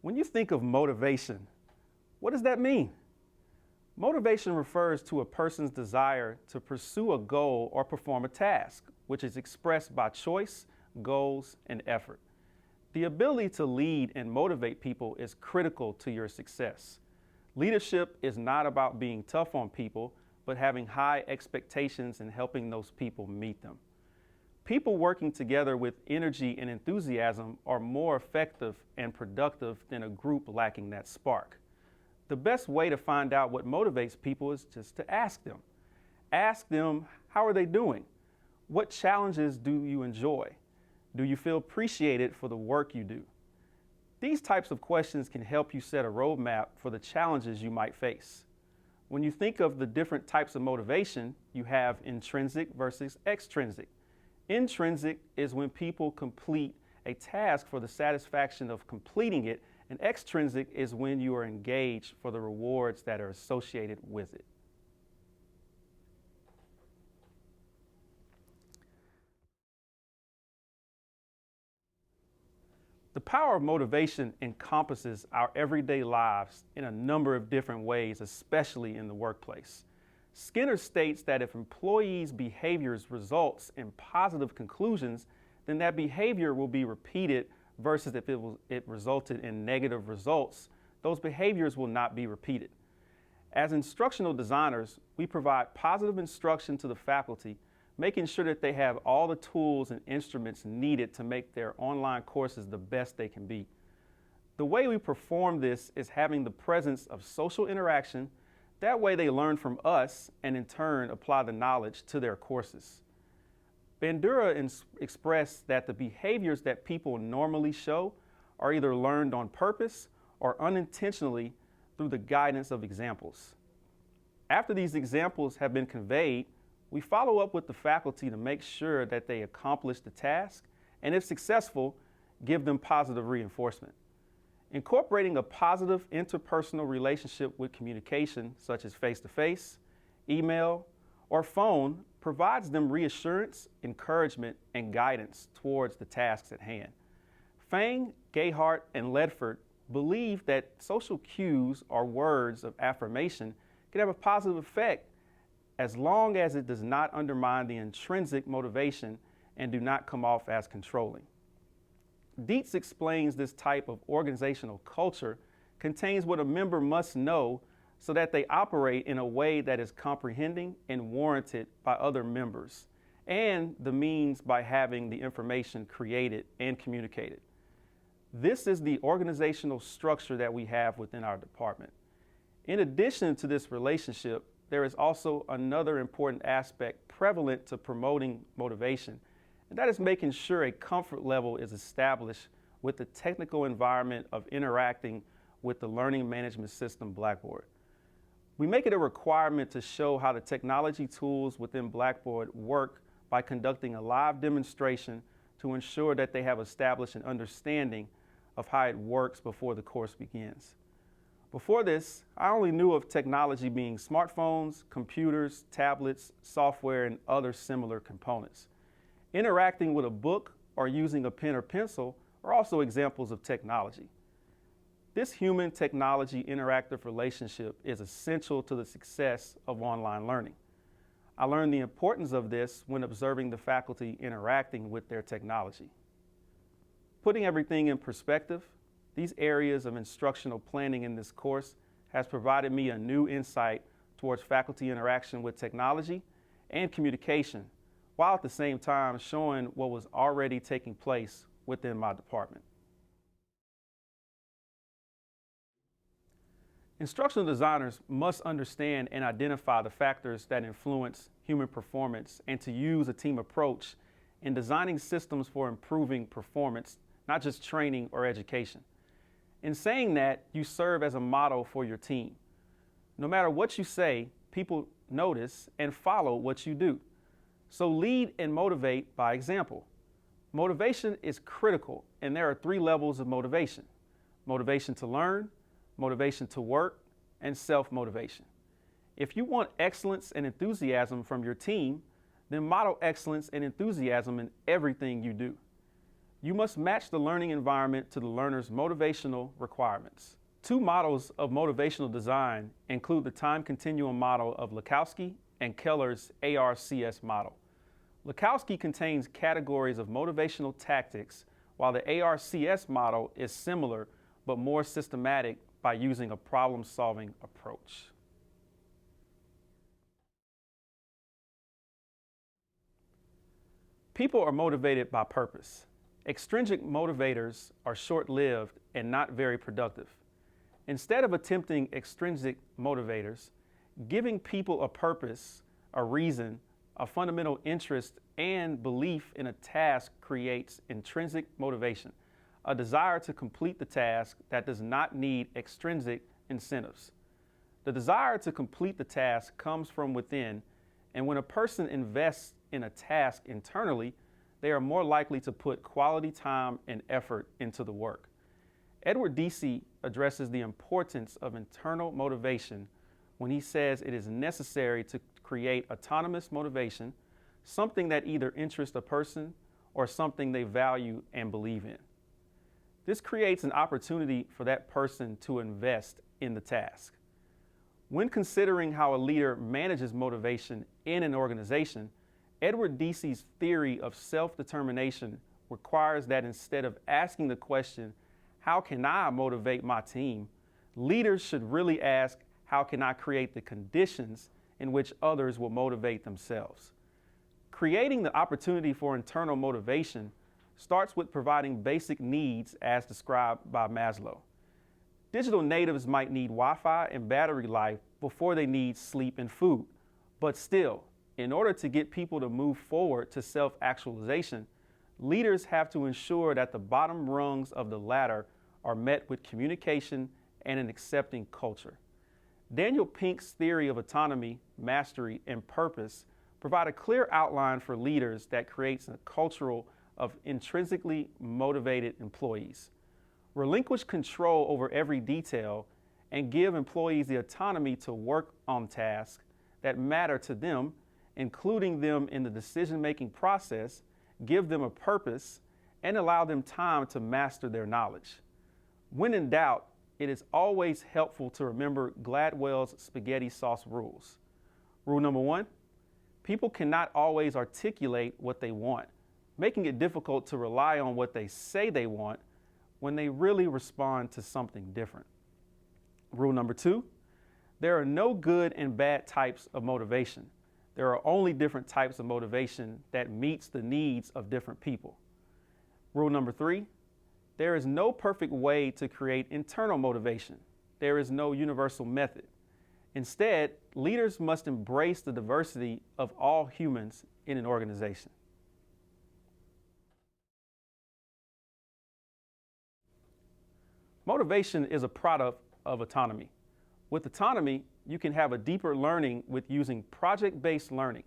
When you think of motivation, what does that mean? Motivation refers to a person's desire to pursue a goal or perform a task, which is expressed by choice, goals, and effort. The ability to lead and motivate people is critical to your success. Leadership is not about being tough on people, but having high expectations and helping those people meet them. People working together with energy and enthusiasm are more effective and productive than a group lacking that spark. The best way to find out what motivates people is just to ask them. Ask them, how are they doing? What challenges do you enjoy? Do you feel appreciated for the work you do? These types of questions can help you set a roadmap for the challenges you might face. When you think of the different types of motivation, you have intrinsic versus extrinsic. Intrinsic is when people complete a task for the satisfaction of completing it, and extrinsic is when you are engaged for the rewards that are associated with it. The power of motivation encompasses our everyday lives in a number of different ways, especially in the workplace. Skinner states that if employees' behaviors results in positive conclusions, then that behavior will be repeated versus if it resulted in negative results, those behaviors will not be repeated. As instructional designers, we provide positive instruction to the faculty, making sure that they have all the tools and instruments needed to make their online courses the best they can be. The way we perform this is having the presence of social interaction. That way they learn from us and in turn apply the knowledge to their courses. Bandura expressed that the behaviors that people normally show are either learned on purpose or unintentionally through the guidance of examples. After these examples have been conveyed, we follow up with the faculty to make sure that they accomplish the task, and if successful, give them positive reinforcement. Incorporating a positive interpersonal relationship with communication, such as face-to-face, email, or phone, provides them reassurance, encouragement, and guidance towards the tasks at hand. Fang, Gayhart, and Ledford believe that social cues or words of affirmation can have a positive effect as long as it does not undermine the intrinsic motivation and do not come off as controlling. Dietz explains this type of organizational culture contains what a member must know so that they operate in a way that is comprehending and warranted by other members, and the means by having the information created and communicated. This is the organizational structure that we have within our department. In addition to this relationship, there is also another important aspect prevalent to promoting motivation, and that is making sure a comfort level is established with the technical environment of interacting with the learning management system Blackboard. We make it a requirement to show how the technology tools within Blackboard work by conducting a live demonstration to ensure that they have established an understanding of how it works before the course begins. Before this, I only knew of technology being smartphones, computers, tablets, software, and other similar components. Interacting with a book or using a pen or pencil are also examples of technology. This human-technology interactive relationship is essential to the success of online learning. I learned the importance of this when observing the faculty interacting with their technology. Putting everything in perspective, these areas of instructional planning in this course has provided me a new insight towards faculty interaction with technology and communication, while at the same time showing what was already taking place within my department. Instructional designers must understand and identify the factors that influence human performance and to use a team approach in designing systems for improving performance, not just training or education. In saying that, you serve as a model for your team. No matter what you say, people notice and follow what you do. So lead and motivate by example. Motivation is critical, and there are 3 levels of motivation: motivation to learn, motivation to work, and self-motivation. If you want excellence and enthusiasm from your team, then model excellence and enthusiasm in everything you do. You must match the learning environment to the learner's motivational requirements. Two models of motivational design include the time continuum model of Lakowski and Keller's ARCS model. Lakowski contains categories of motivational tactics, while the ARCS model is similar but more systematic by using a problem-solving approach. People are motivated by purpose. Extrinsic motivators are short-lived and not very productive. Instead of attempting extrinsic motivators, giving people a purpose, a reason, a fundamental interest, and belief in a task creates intrinsic motivation, a desire to complete the task that does not need extrinsic incentives. The desire to complete the task comes from within, and when a person invests in a task internally, they are more likely to put quality time and effort into the work. Edward Deci addresses the importance of internal motivation when he says it is necessary to create autonomous motivation, something that either interests a person or something they value and believe in. This creates an opportunity for that person to invest in the task. When considering how a leader manages motivation in an organization, Edward Deci's theory of self-determination requires that instead of asking the question, how can I motivate my team, leaders should really ask, how can I create the conditions in which others will motivate themselves? Creating the opportunity for internal motivation starts with providing basic needs as described by Maslow. Digital natives might need Wi-Fi and battery life before they need sleep and food, but still, in order to get people to move forward to self-actualization, leaders have to ensure that the bottom rungs of the ladder are met with communication and an accepting culture. Daniel Pink's theory of autonomy, mastery, and purpose provide a clear outline for leaders that creates a culture of intrinsically motivated employees. Relinquish control over every detail and give employees the autonomy to work on tasks that matter to them, including them in the decision-making process, give them a purpose, and allow them time to master their knowledge. When in doubt, it is always helpful to remember Gladwell's spaghetti sauce rules. Rule number 1, people cannot always articulate what they want, making it difficult to rely on what they say they want when they really respond to something different. Rule number 2, there are no good and bad types of motivation. There are only different types of motivation that meets the needs of different people. Rule number 3, there is no perfect way to create internal motivation. There is no universal method. Instead, leaders must embrace the diversity of all humans in an organization. Motivation is a product of autonomy. With autonomy, you can have a deeper learning with using project-based learning.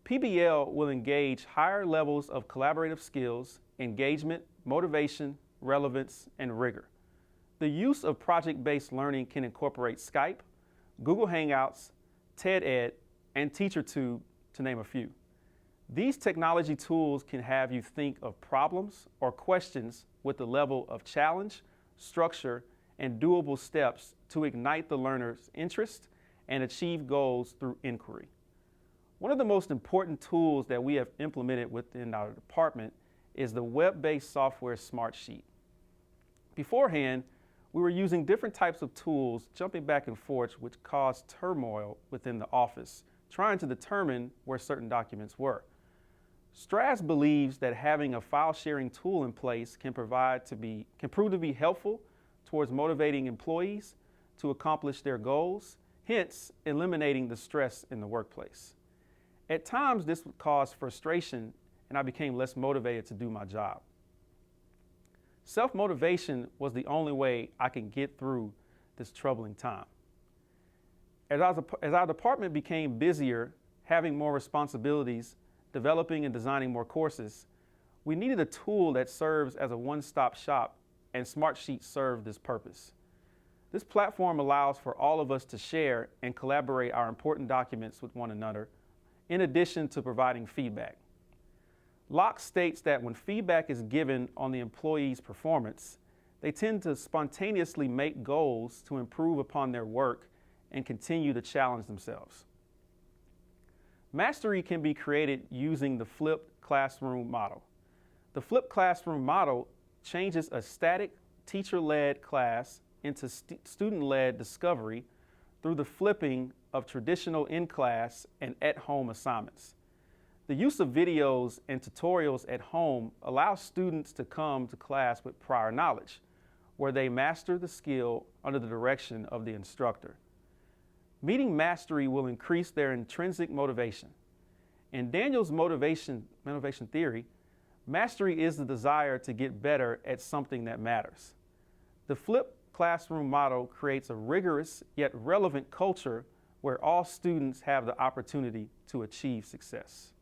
PBL will engage higher levels of collaborative skills, engagement, motivation, relevance, and rigor. The use of project-based learning can incorporate Skype, Google Hangouts, TED-Ed, and TeacherTube, to name a few. These technology tools can have you think of problems or questions with the level of challenge, structure, and doable steps to ignite the learner's interest and achieve goals through inquiry. One of the most important tools that we have implemented within our department is the web-based software Smartsheet. Beforehand, we were using different types of tools, jumping back and forth, which caused turmoil within the office, trying to determine where certain documents were. Strass believes that having a file sharing tool in place can prove to be helpful towards motivating employees to accomplish their goals, hence eliminating the stress in the workplace. At times, this would cause frustration, and I became less motivated to do my job. Self-motivation was the only way I could get through this troubling time. As our department became busier, having more responsibilities, developing and designing more courses, we needed a tool that serves as a one-stop shop, and Smartsheet served this purpose. This platform allows for all of us to share and collaborate our important documents with one another, in addition to providing feedback. Locke states that when feedback is given on the employee's performance, they tend to spontaneously make goals to improve upon their work and continue to challenge themselves. Mastery can be created using the flipped classroom model. The flipped classroom model changes a static teacher-led class into student-led discovery through the flipping of traditional in-class and at-home assignments. The use of videos and tutorials at home allows students to come to class with prior knowledge, where they master the skill under the direction of the instructor. Meeting mastery will increase their intrinsic motivation. In Daniel's motivation theory, mastery is the desire to get better at something that matters. The flipped classroom model creates a rigorous yet relevant culture where all students have the opportunity to achieve success.